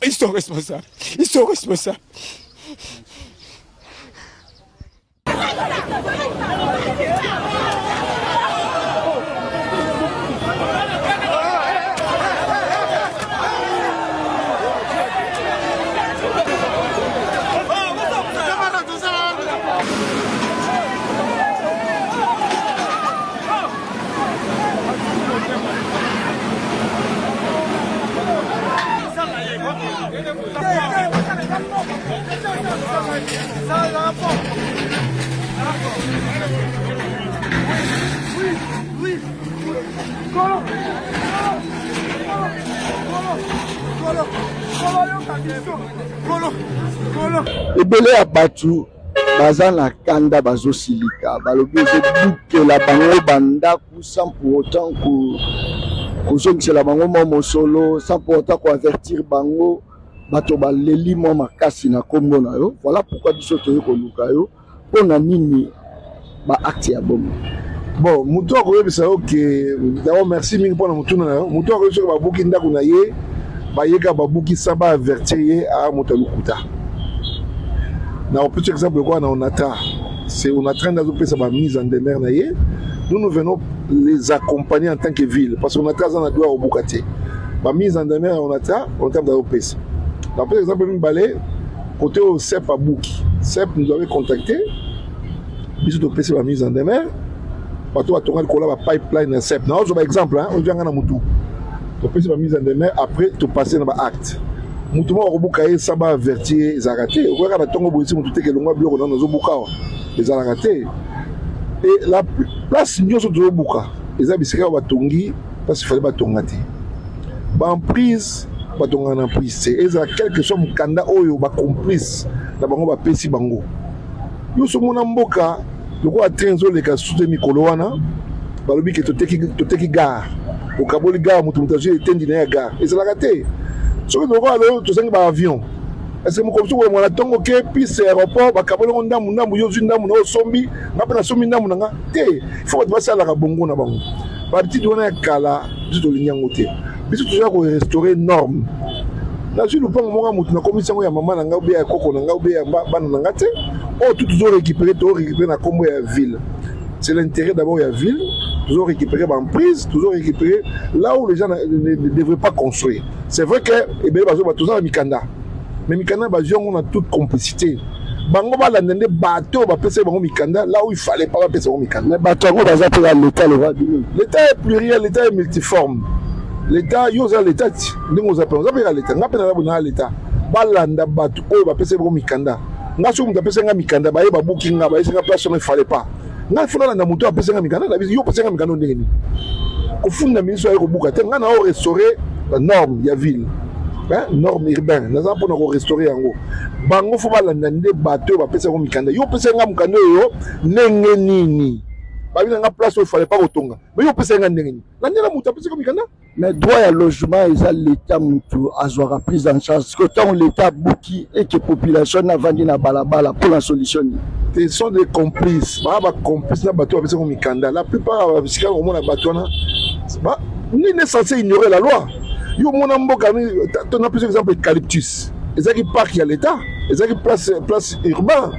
Ils sont responsables. Ils sont responsables. ebele ya bato baza na kanda bazosilika balobi ezobukela bango bandako sans pour autant kozongisela bango mwa mosolo sans pour autant koavertir bango bato baleli mwa makasi na kombo na yo. Voilà pourquoi biso toye koluka yo mpona nini baacte ya bomo. Bon, mutu akoyebisa yo ke d'abord merci mingi mpona mutuna na yo. Mutu akoyebisa yo babuki ndako na ye bayeka babuki sa baavertir ye a moto alukuta. Na petit exemple quoi na Onatra, c'est on a train d'azopesa ba mise en demeure na ye. Nous venons les accompagner en tant que ville parce qu'on a trois ans à doit au Bukate. Ba mise en demeure on terme d'azopesa. Par exemple Mbalé côté au CEP à Bouki. CEP nous avait contacté. Biso de pesa ba mise en demeure. Bato atonga kola ba pipeline na CEP. Na autre exemple hein, on vient na mutu. To pesa ba mise en demeure après to passer na ba acte. Mutu mo robuka ye saba avertir zaraté o ka batongo boisi mutu teke longwa biloko na zo bukawa les zaraté et la place nyoso de buka eza bisika batongi parce qu'il fallait batonga te ba emprise batonga na emprise c'est eza quelque chose mukanda oyo ba complice na bango ba pesi bango yo so mona mboka loko atrenzo le ka sute mikolo wana balobi ke toteki gare o kaboli gare mutu mutaje etendi na ya gare ezalaka te. Ce que nous avons, tout ça, c'est un avion. Est-ce que nous avons dit que nous avons puis c'est aéroport, nous avons dit que nous avons dit que nous avons sombi, nous avons sombi, nous avons dit il faut que nous fassions la bongo na bango. Par petit donner kala, juste au lignoté. Biso toujours restaurer norme. Là je nous prends moi na commission ya maman na ngaube ya koko na ngaube ya bana na ngate. Oh tout toujours récupérer na kombo ya ville. C'est l'intérêt d'abord de la ville, toujours récupérer en prise, toujours récupérer là où les gens ne devraient pas construire. C'est vrai que tout ça Mikanda. Mais Mikanda, on a toute complicité. Bango ba landende bateau ba pese bango Mikanda là où il fallait pas pese bango Mikanda. Mais bateau ko baza pour l'état le va dire. L'état est pluriel, l'état est multiforme. L'état yoza l'état ndingo za penza pe l'état. Ngapena na bona l'état. Ba landa bateau o ba pese bango Mikanda. Ngaso mu pese nga Mikanda ba ye ba booking ba yesinga place il fallait pas. Nga fona na muto apesa nga Mikanda la biso yo pesa nga Mikanda ndenge ko funda ministre ya ko buka te nga na o restaurer la norme ya ville. Norme urbaine naza mpona ko restaurer yango bango fo balanda nde bato bapesa ngo Mikanda yo pesa nga Mikanda yo ndenge nini babina nga place où il fallait pas kotonga mais yo pesa nga ndenge nini landela mutu apesa ngo Mikanda. Mais droit à logement et l'état mutu azwaka prise en charge que tant l'état buki et que population na vandi na balabala pour la solution. Ce sont des complices ba complices na bato apesa ngo Mikanda la plupart bisika au monde na bato na ba ni est censé ignorer la loi. Yo mon mboka ni ton plus exemple eucalyptus ezaki parc ya l'état ezaki place urbain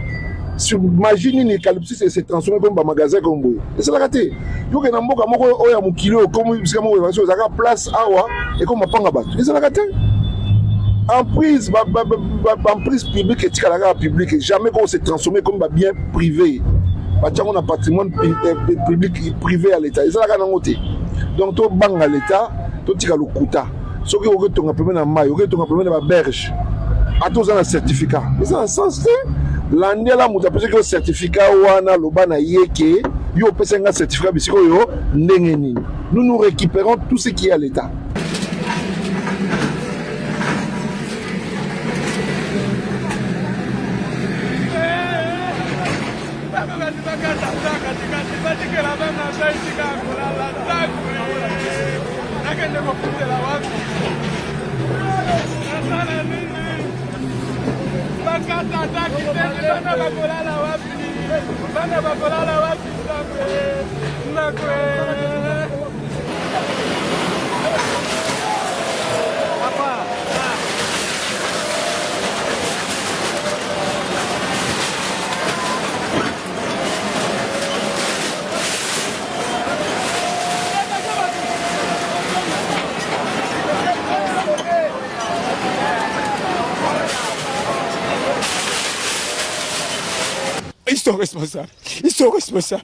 sur imagine ni eucalyptus et s'est transformé comme ba magasin comme boy et c'est la raté yo ke na mboka moko oya mukilo comme bisika moko ezaka place awa et comme mapanga bato et c'est la raté emprise emprise publique et tikalaka publique jamais qu'on s'est transformé comme ba bien privé ba tchango na patrimoine public privé à l'état et c'est la kana ngote donc to banga l'état to tika lokuta soki oketonga pembe na mai oketonga pembe na ba berge atoza na certificat eza na sens te landela mutu apesi ke certificat wana loba na yeke yo opesa nga certificat bisiko yo ndenge nini. Nous récupérons tout ce qui est à l'État. Ils sont responsables. Ils sont responsables.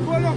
Colo,